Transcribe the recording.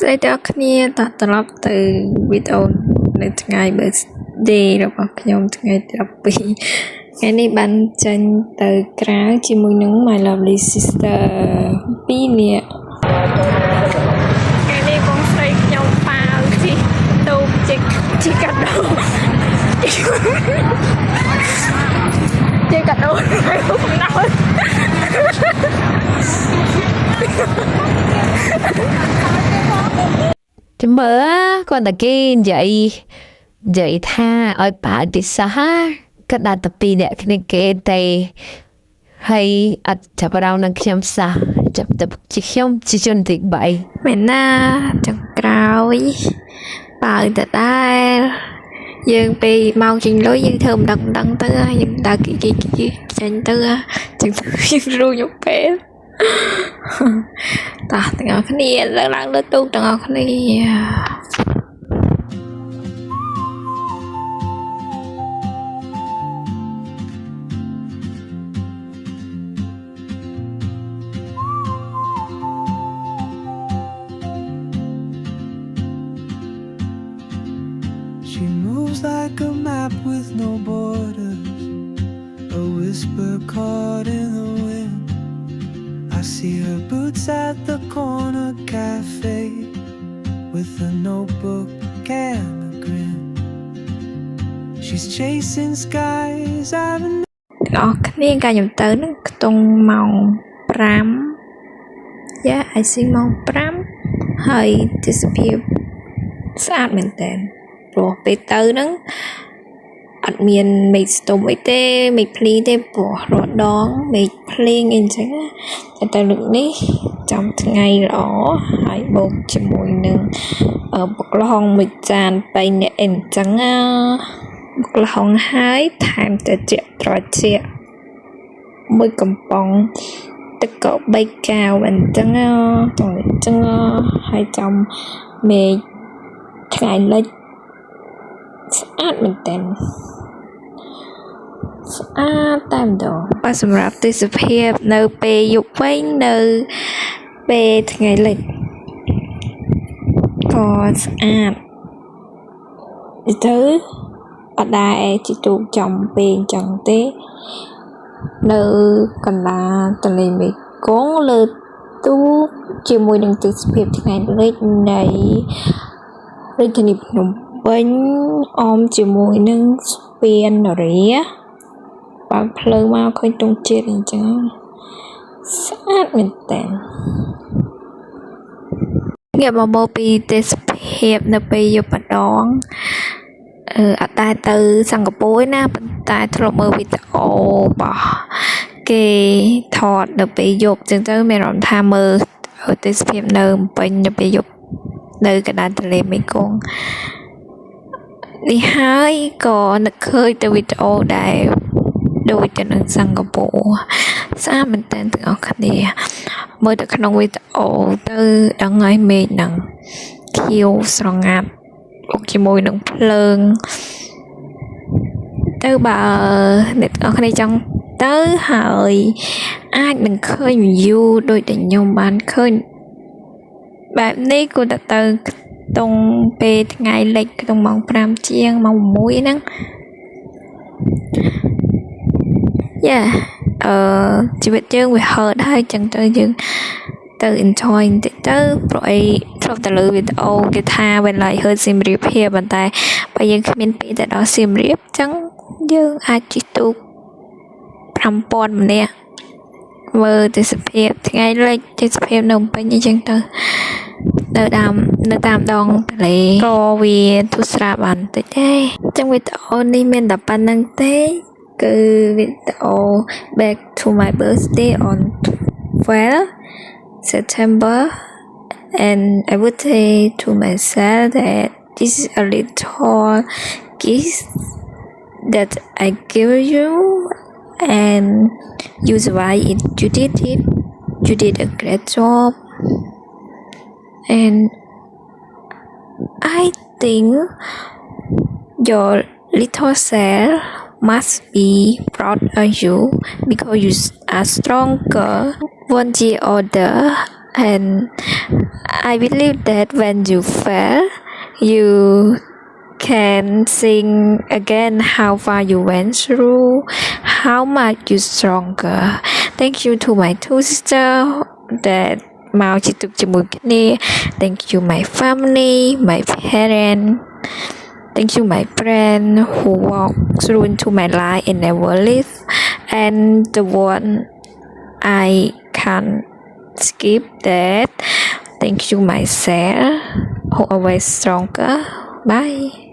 ស្ដីទាំងអស់គ្នាតោះត្រឡប់ទៅវីដេអូនៅថ្ងៃ birthday របស់ខ្ញុំថ្ងៃទី12ថ្ងៃនេះបានចេញទៅក្រៅជាមួយនឹង my lovely sister 2 នាក់ថ្ងៃនេះបងស្រីខ្ញុំប៉ាវជិះទូកជីកាដូជាកាដូថ្ងៃពុកណោតចាំមើលគាត់តែគេនិយាយថាឲ្យប៉ាពិសាគាត់ដាក់តែ2នាក់គ្នាគេតែហើយអត់ចាប់អារម្មណ៍នឹងខ្ញុំសោះចាប់តែជាខ្ញុំជាជនទី3មែនណាចង្ក្រោយបើតដែលយើងពេលមកចេញលុយយើងធ្វើមិនដឹងទៅយើងដើរគីចេញទៅចឹងយើងរួចពេលតោះទាំងអស់គ្នាឡើងលើទូកទាំងអស់គ្នា She moves like a map with no borders, a whisper caught in the wind. I see her boots at the corner cafe with a notebook and a grin. She's chasing skies I've never អរគ្នាកាលខ្ញុំទៅនឹងខ្ទង់ម៉ោង 5 Yeah I see ម៉ោង 5 ហើយទេសភាពស្អាតមែនតើព្រោះពេលទៅហ្នឹងអត់មានមេឃស្ទុំអីទេមេឃភ្លៀងទេព្រោះរដងមេឃភ្លៀងអីចឹងតែទៅលើកនេះចំថ្ងៃល្អហើយបូកជាមួយនឹងបុកល្ហុងមួយចាន3នាក់អីចឹងបុកល្ហុងហើយថែមត្រជាក់មួយកំប៉ុងទឹកកក3កែវអញ្ចឹងហើយចំមេឃថ្ងៃលិចស្អាតមែនតើស្អាតតែម្ដងបើសម្រាប់ទេសភាពនៅពេលយប់វិញនៅពេលថ្ងៃលិចក៏ស្អាតទៅអត់ដែរជីទូកចំពេលអញ្ចឹងទេនៅកណ្ដាលទន្លេមេគង្គលើទូកជាមួយនឹងទេសភាពថ្ងៃលិចនៃរាជធានីភ្នំពេញអមជាមួយនឹងស្ពាននរាបើភ្លើងមកឃើញទង់ជាតិអញ្ចឹងស្អាតមែនតើងាកមកពីទេសភាពនៅពេលយប់ម្ដងអត់ដែរទៅសិង្ហបុរីណាប៉ុន្តែធ្លាប់មើលវីដេអូរបស់គេថតនៅពេលយប់អញ្ចឹងទៅមានអារម្មណ៍ថាមើលទេសភាពនៅពេញនៅពេលយប់នៅកណ្ដាលទន្លេមេគង្គនេះហើយក៏នឹកឃើញទៅវីដេអូដែរដូចទៅនឹងសិង្ហបុរីស្អាតមែនតើទាំងអស់គ្នាមើលទៅក្នុងវីដេអូទៅដឹងហើយមេឃហ្នឹងខៀវស្រងាត់ជាមួយនឹងភ្លើងទៅបើអ្នកទាំងអស់គ្នាចង់ទៅហើយអាចនឹងឃើញ view ដូចដែលខ្ញុំបានឃើញបែបនេះគួរតែទៅតង់ពេលថ្ងៃលិចក្នុងម៉ោង 5 ជាងម៉ោង 6 ហ្នឹងយ៉ាជីវិតយើងវាហឺតហើយចឹងទៅយើងទៅ enjoy បន្តិចទៅព្រោះអីធ្លាប់តែលើវីដេអូគេថា when light hurt សៀមរាបភាពប៉ុន្តែបើយើងគ្មានពេលទៅដល់សៀមរាបចឹងយើងអាចជិះទូក 5000 ម្នាក់មើលទេសភាពថ្ងៃលិចទេសភាពនៅភ្នំពេញអីចឹងទៅនៅតាមដងទន្លេក៏វាទុស្រាបានតិចដែរចឹងវីដេអូនេះមានតែប៉ុណ្្នឹងទេគឺវីដេអូ back to my birthday on 12 September and I would say to myself that this is a little gift that I give you and you survive it you did a great job and I think your little self must be proud of you because you are stronger 1 year older And I believe that when you fail, you can sing again how far you went through, how much you stronger. Thank you to my two sisters that មកជាទុកជាមួយគ្នា Thank you my family, my parents. Thank you my friend who walked through into my life and never leave. And the one I can't skip that. Thank you myself who always stronger. Bye.